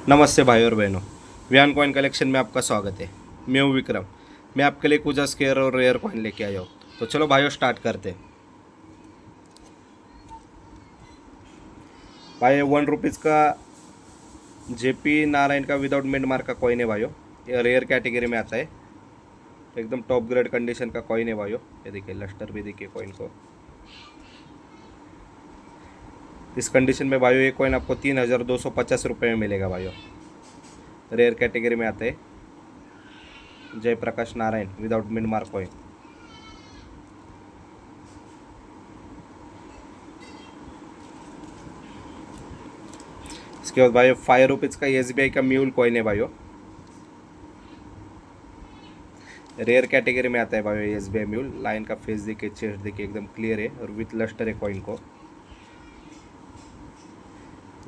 नमस्ते भाई और बहनों, विहान कॉइन कलेक्शन में आपका स्वागत है। मैं हूँ विक्रम। मैं आपके लिए कुछ स्केयर और रेयर कॉइन लेके आया हूँ। तो चलो भाइयों स्टार्ट करते हैं। भाई 1 रुपीज़ का जेपी नारायण का विदाउट मिंट मार्क का कॉइन है भाइयों। ये रेयर कैटेगरी में आता है। एकदम टॉप ग्रेड कंडीशन का कॉइन है भाइयों। ये देखिए लस्टर भी देखिए कॉइन को। इस कंडीशन में भाइयों ये कॉइन आपको 3,250 रुपये में मिलेगा भाइयों। रेयर कैटेगरी में आता है Jayaprakash Narayan without mint mark coin. इसके बाद भाइयों 5 रुपीज़ का SBI का म्यूल कॉइन है भाइयों। रेयर कैटेगरी में आता है भाई SBI म्यूल। लाइन का फेस देखिए, चेस्ट देखिए एकदम क्लियर है और विथ लस्टर है कॉइन को।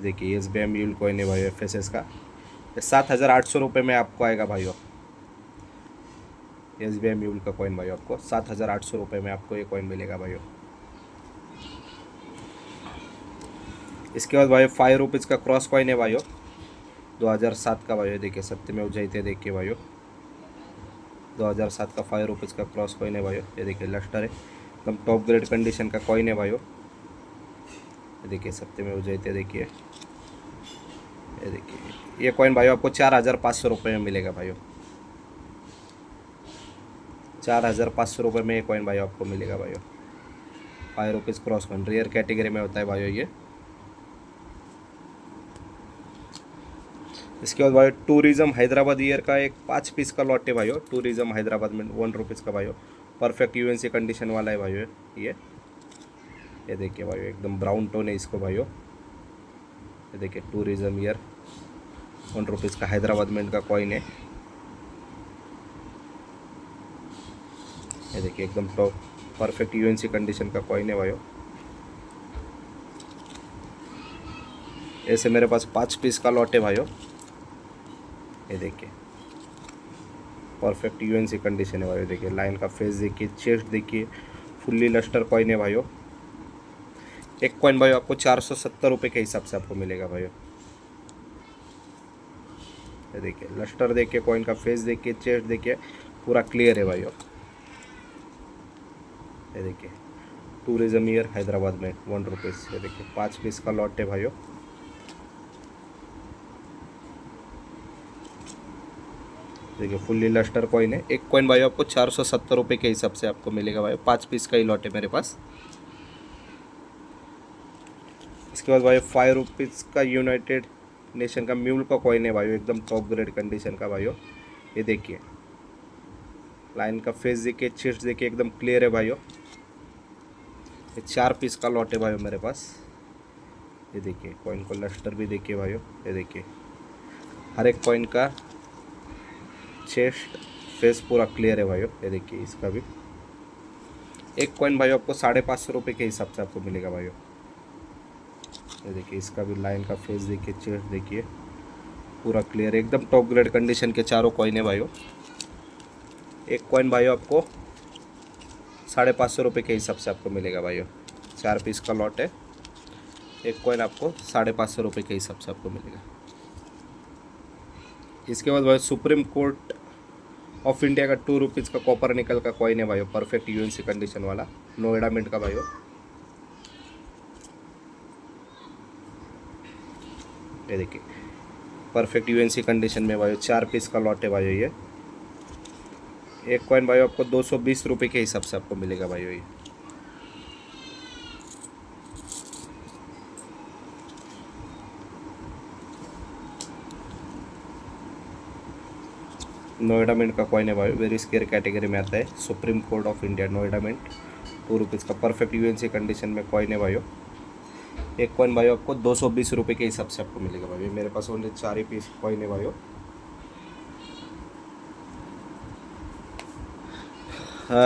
देखिए SBI म्यूल कॉइन है भाई FSS का। ये 7,800 रुपये में आपको आएगा भाइयों। SBI म्यूल का कॉइन भाइयों आपको 7,800 रुपये में आपको ये कॉइन मिलेगा भाइयों। इसके बाद भाई 5 रुपीज़ का क्रॉस कॉइन है भाइयों 2007 का भाइयों। देखिए सत्यमेव जयते देखिए भाइयों 2007 का 5 रुपीज़ का क्रॉस कॉइन है भाइयों। ये देखिए लस्टर है एकदम टॉप ग्रेड कंडीशन का कॉइन है भाइयों। ये देखिए सत्यमेव जयते देखिए। ये देखिए ये कॉइन भाइयों आपको 4,500 रुपये में मिलेगा भाइयों। 4,500 रुपये में ये कॉइन भाइयों आपको मिलेगा भाइयों। 5 rupees cross coin rare category में होता है भाइयों ये। इसके बाद भाई टूरिज्म हैदराबाद ईयर का एक 5 पीस का लॉट है भाइयों। टूरिज्म हैदराबाद में 1 रुपीज़ का भाइयों। परफेक्ट UNC कंडीशन वाला है भाइयों ये देखिए भाइयों एकदम ब्राउन टोन है इसको भाइयों। ये देखिए टूरिज्म ईयर 1 रुपीज़ का हैदराबाद में इनका कॉइन है। ये देखिए एकदम टॉप परफेक्ट UNC कंडीशन का कॉइन है भाइयों। ऐसे मेरे पास 5 पीस का लॉट है भाइयों। ये देखिए परफेक्ट UNC कंडीशन है भाइयों। देखिए लाइन का फेस देखिए, चेस्ट देखिए, फुल्ली लस्टर कॉइन है भाइयों। एक कॉइन भाइयों आपको 470 रुपये के हिसाब से आपको मिलेगा भाइयों। ये देखिए लस्टर देखिए, कॉइन का फेस देखिए, चेस्ट देखिए पूरा क्लियर है भाइयों। ये देखिए टूरिज्म ईयर हैदराबाद में 1 रुपीज़। ये देखिए 5 पीस का लॉट है भाइयों। देखिए फुल्ली लस्टर कॉइन है। एक कॉइन भाई आपको 470 रुपये के हिसाब से आपको मिलेगा भाई। 5 पीस का ही लॉट है मेरे पास। इसके बाद भाई 5 रुपीज़ का यूनाइटेड नेशन का म्यूल का कॉइन है भाई एकदम टॉप ग्रेड कंडीशन का भाइयों। ये देखिए लाइन का फेस देखिए, चेस्ट देखिए एकदम क्लियर है भाइयों। ये 4 पीस का लॉट है भाइयों मेरे पास। ये देखिए कॉइन को लस्टर भी देखिए भाइयों। ये देखिए हर एक कॉइन का चेस्ट फेस पूरा क्लियर है भाइयों। ये देखिए इसका भी एक कॉइन भाइयों आपको 550 रुपये के हिसाब से आपको मिलेगा भाइयों। ये देखिए इसका भी लाइन का फेस देखिए, चेस्ट देखिए पूरा क्लियर एकदम टॉप ग्रेड कंडीशन के चारों कॉइन है भाइयों। एक कॉइन भाइयों आपको 550 रुपये के हिसाब से आपको मिलेगा भाइयों। 4 पीस का लॉट है। एक कॉइन आपको 550 रुपये के हिसाब से आपको मिलेगा। इसके बाद भाई सुप्रीम कोर्ट ऑफ इंडिया का 2 रुपीज़ का कॉपर निकल का कॉइन है भाइयों। परफेक्ट UNC कंडीशन वाला नोएडा मिंट का भाइयों। ये देखिए परफेक्ट UNC कंडीशन में भाइयों 4 पीस का लॉट है भाइयों ये। एक कॉइन भाइयों आपको 220 रुपये के हिसाब से आपको मिलेगा भाइयों ये। नोएडा मिंट का कॉइन है भाई, वेरी स्केयर कैटेगरी में आता है। Supreme court of India Noida mint 2 rupees का परफेक्ट UNC कंडीशन में कॉइन है भाइयों। एक कॉइन भाइयों आपको 220 रुपये के हिसाब से आपको मिलेगा भाई। मेरे पास ओनली 4 ही पीस कॉइन है भाइयों।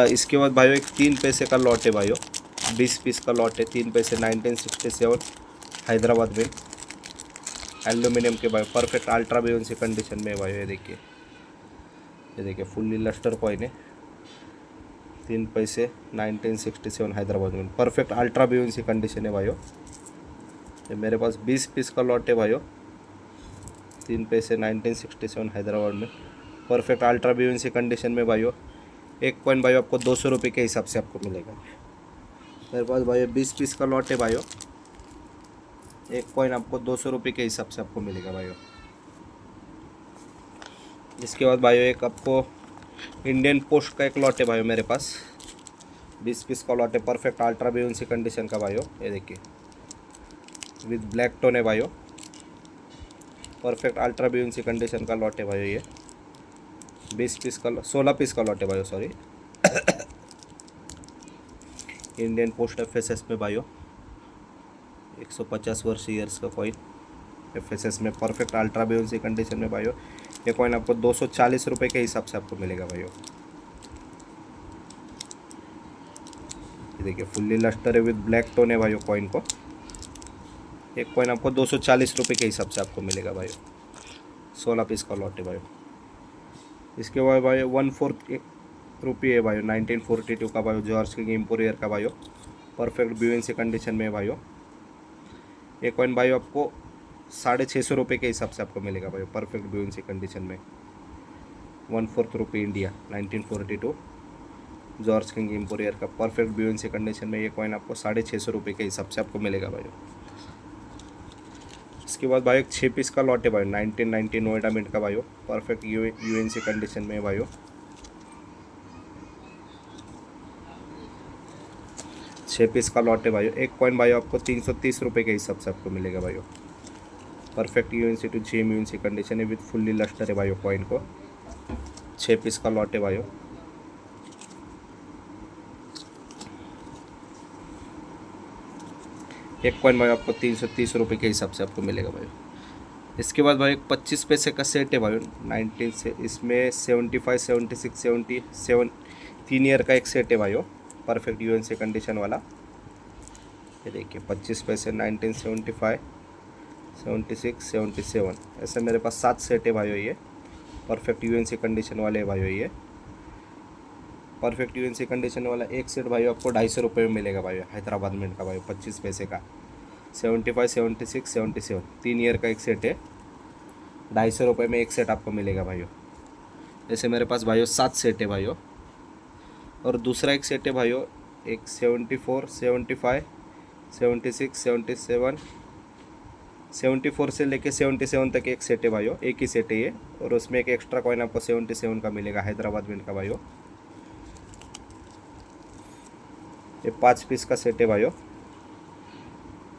इसके बाद भाइयों एक 3 पैसे का लॉट है भाइयों। 20 पीस का लॉट है। 3 पैसे 1967 हैदराबाद में एल्यूमिनियम के भाई। परफेक्ट अल्ट्रा UNC कंडीशन में है भाइयों। ये देखिए फुल्ली लस्टर कॉइन है। 3 पैसे 1967 हैदराबाद में परफेक्ट अल्ट्रा UNC कंडीशन है भाइयों। ये मेरे पास 20 पीस का लॉट है भाइयों। 3 पैसे 1967 हैदराबाद में, परफेक्ट अल्ट्रा बीएनसी कंडीशन में भाइयों। एक कॉइन भाइयों आपको 200 रुपये के हिसाब से आपको मिलेगा। मेरे पास भाइयों 20 पीस का लॉट है भाइयों। एक कॉइन आपको 200 रुपये के हिसाब से आपको मिलेगा भाइयों। इसके बाद भाइयों एक आपको इंडियन पोस्ट का एक लॉट है भाइयों मेरे पास। 20 पीस का लॉट है, परफेक्ट अल्ट्रा बीएनसी कंडीशन का भाइयों। ये देखिए विद ब्लैक टोन है भाइयों, परफेक्ट अल्ट्रा बीएनसी कंडीशन का लॉट है भाइयों। ये 20 पीस का 16 पीस का लॉट है भाइयों, सॉरी। इंडियन पोस्ट एफएसएस में भाइयों, 150 वर्ष ईयर्स का कॉइन एफएसएस में, परफेक्ट अल्ट्रा बीएनसी कंडीशन में भाइयों। ये कॉइन आपको 240 रुपये के हिसाब से आपको मिलेगा भाइयों। ये देखिए फुल्ली लस्टर है विद ब्लैक टोन है भाइयों कॉइन को। एक कॉइन आपको 240 रुपये के हिसाब से आपको मिलेगा भाइयों। 16 पीस का लॉट है भाइयों। इसके बाद भाइयों 1/4 रुपये है भाइयों, 1942 का भाइयों, जॉर्ज किंग एम्पोरियर का भाइयों, परफेक्ट बीएनसी कंडीशन में भाइयों। एक कॉइन भाइयों आपको 650 रुपये के हिसाब से आपको मिलेगा भाइयों, परफेक्ट बीएनसी कंडीशन में। 1/4 रुपये इंडिया, 1942 जॉर्ज किंग एम्पोरियर का, परफेक्ट बीएनसी कंडीशन में। ये कॉइन आपको 650 रुपये के हिसाब से आपको मिलेगा भाइयों। इसके बाद भाई एक 6 पीस का लॉट है भाई, 1990 नोएडा मिंट का भाइयों, परफेक्ट यूएनसी कंडीशन में भाइयों। 6 पीस का लॉट है भाइयों। एक कॉइन भाइयों आपको 330 रुपये के हिसाब से आपको मिलेगा भाइयों, perfect UNC to gem UNC condition है विद फुल्ली लस्टर है भाइयों कॉइन को। 6 पीस का लॉट है भाइयों। एक कॉइन भाई आपको 330 रुपये के हिसाब से आपको मिलेगा भाई। इसके बाद भाई 25 पैसे का सेट है भाई 19 से, इसमें 75 76 77 3 ईयर का एक सेट है भाई, परफेक्ट यूएनसी कंडीशन वाला। ये देखिए 25 पैसे 1975 76 77, ऐसे मेरे पास 7 सेट है भाई। ये परफेक्ट यूएनसी कंडीशन वाले है भाई। ये परफेक्ट यूएनसी कंडीशन वाला एक सेट भाई आपको 250 रुपये में मिलेगा भाई, हैदराबाद मिंट का भाई, 25 पैसे का। 75 76 77 3 ईयर का एक सेट है, 250 रुपये में एक सेट आपको मिलेगा भाइयों। जैसे मेरे पास भाइयों 7 सेट है भाइयों। और दूसरा एक सेट है भाइयों, एक 74 75 76 77 74 से लेके 77 तक एक सेट है भाइयों, एक ही सेट है ये। और उसमें एक एक्स्ट्रा कॉइन आपको 77 का मिलेगा, हैदराबाद मिंट का भाइयों। ये 5 पीस का सेट है भाइयों।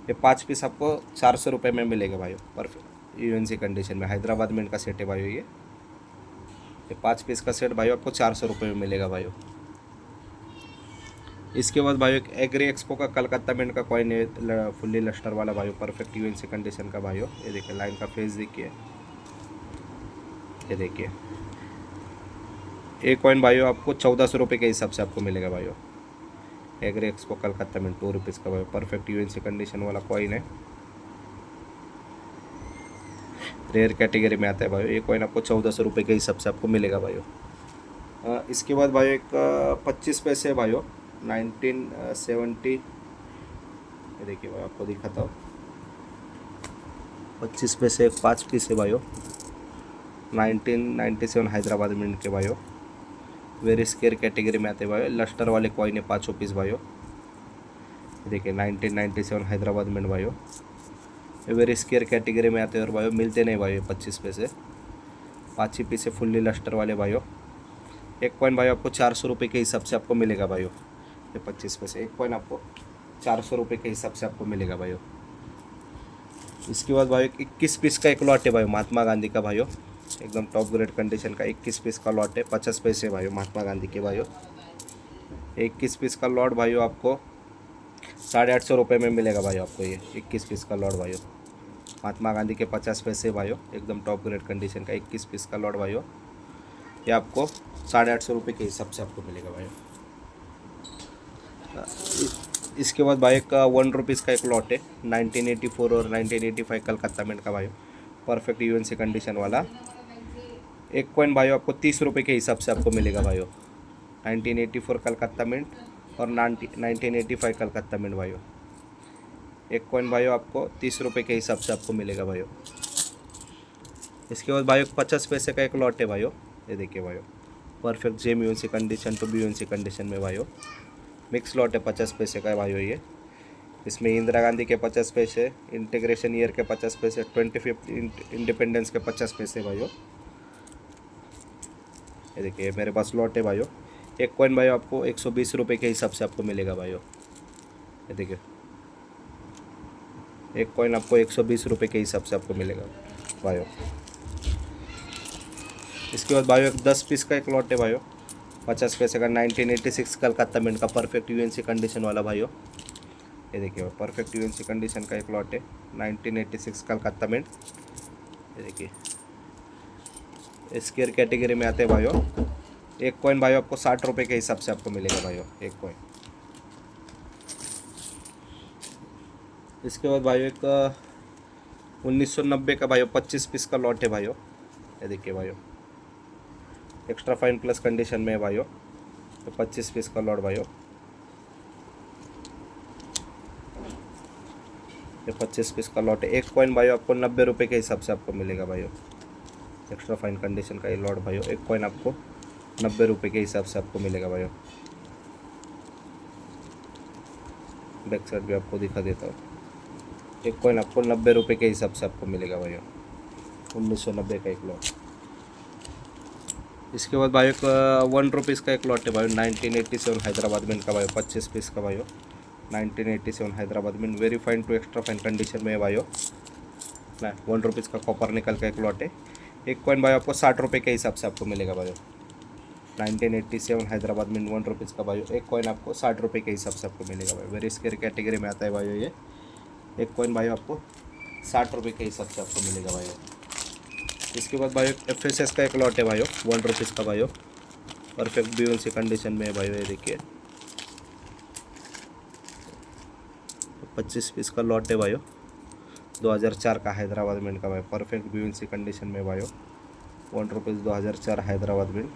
ये 5 पीस आपको 400 रुपये में मिलेगा भाइयों, परफेक्ट यूएनसी कंडीशन में, हैदराबाद मिंट का सेट है भाइयों। ये 5 पीस का सेट भाइयों आपको 400 रुपये में मिलेगा भाइयों। इसके बाद भाइयों एक एग्री एक्सपो का कलकत्ता मिंट का कॉइन है, फुल्ली लस्टर वाला भाइयों, परफेक्ट यूएनसी कंडीशन का भाइयों। ये देखिए लाइन का फेस देखिए, ये देखिए। एक कॉइन भाइयों आपको 1400 रुपये के हिसाब से आपको मिलेगा भाइयों। एग्री एक्सपो कलकत्ता में 2 रुपीज़ का भाई, परफेक्ट यूएनसी कंडीशन वाला कॉइन है, रेयर कैटेगरी में आता है भाई। ये कॉइन आपको 1400 रुपये के हिसाब से आपको मिलेगा भाइयों। इसके बाद भाई एक 25 पैसे भाइयों 1970, ये देखिए भाई आपको दिखाता हूँ। 25 पैसे एक 5 पीस है भाइयों, 1997 हैदराबाद मिंट के भाइयों, वेरी स्केयर कैटेगरी में आते हैं भाइयों। लस्टर वाले कॉइन है 5 पीस भाइयों। देखिए 1997 हैदराबाद मिंट भाइयों, वेरी स्केयर कैटेगरी में आते हैं और भाइयों मिलते नहीं भाइयों 25 पैसे, 5 ही पीस है फुल्ली लस्टर वाले भाइयों। एक कॉइन भाइयों आपको 400 रुपये के हिसाब से आपको मिलेगा भाइयों। ये 25 पैसे एक कॉइन आपको 400 रुपये के हिसाब से आपको मिलेगा भाइयों। इसके बाद भाइयों 21 पीस का एक लॉट है भाइयों, महात्मा गांधी का भाइयों, एकदम टॉप ग्रेड कंडीशन का 21 पीस का लॉट है, 50 पैसे भाइयों, महात्मा गांधी के भाइयों। 21 पीस का लॉट भाइयों आपको 850 रुपये में मिलेगा भाइयों आपको। ये 21 पीस का लॉट भाइयों, महात्मा गांधी के 50 पैसे भाइयों, एकदम टॉप ग्रेड कंडीशन का 21 पीस का लॉट भाइयों। ये आपको 850 रुपये के हिसाब से आपको मिलेगा भाइयों। इसके बाद भाई का 1 रुपीज़ का एक लॉट है, 1984 और 1985 कलकत्ता मिंट का भाइयों, परफेक्ट यूएनसी कंडीशन वाला। एक कॉइन भाइयों आपको 30 रुपये के हिसाब से आपको मिलेगा भाइयों, 1984 कलकत्ता मिंट और 1985 कलकत्ता मिंट भाइयों। एक कॉइन भाइयों आपको 30 रुपये के हिसाब से आपको मिलेगा भाइयों। इसके बाद भाइयों 50 पैसे का एक लॉट है भाइयों, ये देखिए भाइयों, perfect gem UNC condition to be UNC condition में भाइयों, मिक्स लॉट है 50 पैसे का है भाइयों ये। इसमें इंदिरा गांधी के 50 पैसे, इंटीग्रेशन ईयर के 50 पैसे, 25th इंडिपेंडेंस के 50 पैसे भाइयों। ये देखिए मेरे पास लॉट है भाइयों। एक कॉइन भाइयों आपको 120 रुपये के हिसाब से आपको मिलेगा भाइयों। ये देखिए एक कॉइन आपको 120 रुपये के हिसाब से आपको मिलेगा भाइयों। इसके बाद भाइयों 10 पीस का एक लॉट है भाइयों, 50 पैसे का, 1986 कलकत्ता मिंट का परफेक्ट यूएनसी कंडीशन वाला भाइयों। ये देखिए परफेक्ट यूएनसी कंडीशन का एक लॉट है, 1986 कलकत्ता मिंट। ये देखिए स्केयर कैटेगरी में आते हैं भाइयों। एक कॉइन भाइयों आपको 60 रुपये के हिसाब से आपको मिलेगा भाइयों एक कॉइन। इसके बाद भाइयों एक 1990 का भाइयों 25 पीस का लॉट है भाइयों। ये देखिए भाइयों एक्स्ट्रा फाइन प्लस कंडीशन में है भाइयों, तो 25 पीस का लॉट भाइयों। ये 25 पीस का लॉट है। एक कॉइन भाइयों आपको 90 रुपये के हिसाब से आपको मिलेगा भाइयों, एक्स्ट्रा फाइन कंडीशन का ये लॉट भाइयों। एक कॉइन आपको 90 रुपये के हिसाब से आपको मिलेगा भाइयों। बैक साइड भी आपको दिखा देता हूँ। एक कॉइन आपको 90 रुपये के हिसाब से आपको मिलेगा भाइयों, 1990 का एक लॉट। इसके बाद भाइयों का 1 रुपीज़ का एक लॉट है भाइयों, 1987 हैदराबाद मिंट का भाइयों, 25 पीस का भाइयों, 1987 Hyderabad mint, very fine to extra fine condition में है भाइयों ना। 1 रुपीज़ का कॉपर निकल का एक लॉट है। एक कॉइन भाई आपको 60 रुपये के हिसाब से आपको मिलेगा भाई, 1987 हैदराबाद मिंट, 1 रुपीज़ का भाई। एक कॉइन आपको 60 रुपये के हिसाब से आपको मिलेगा भाई, वेरी स्केयर कैटेगरी में आता है भाई ये। एक कॉइन भाई आपको 60 रुपये के हिसाब से आपको मिलेगा भाई। इसके बाद भाई FSS का एक लॉट है भाई, 1 रुपीज़ का भाई, परफेक्ट BNC कंडीशन में है भाई। ये देखिए 25 पीस का लॉट है भाई, 2004 का हैदराबाद मिंट का भाई, परफेक्ट BNC कंडीशन में भाई, 1 rupees 2004 Hyderabad mint,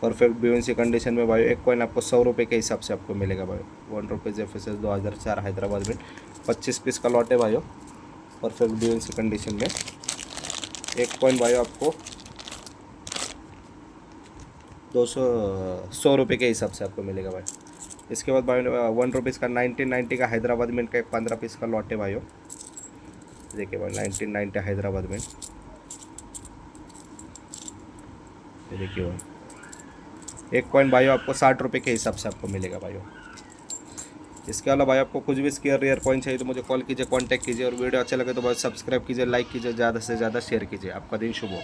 perfect BNC condition में भाई। एक कॉइन आपको 100 रुपये के हिसाब से आपको मिलेगा भाई, 1 rupees FSS 2004 Hyderabad mint, 25 piece का लॉट है भाई, परफेक्ट BNC कंडीशन में। एक कॉइन भाई आपको 100 रुपये के हिसाब से आपको मिलेगा भाई। इसके बाद भाई 1 रुपीज़ का 1990 का हैदराबाद मिंट का एक 15 पीस का लॉट है भाई, देखिए भाई 1990 हैदराबाद मिंट। ये देखिए भाई एक कॉइन भाई आपको 60 रुपये के हिसाब से आपको मिलेगा भाई। इसके अलावा भाई आपको कुछ भी स्केयर रेयर कॉइन चाहिए तो मुझे कॉल कीजिए, कांटेक्ट कीजिए, और वीडियो अच्छा लगे तो भाई सब्सक्राइब कीजिए, लाइक कीजिए, ज़्यादा से ज़्यादा शेयर कीजिए। आपका दिन शुभ हो।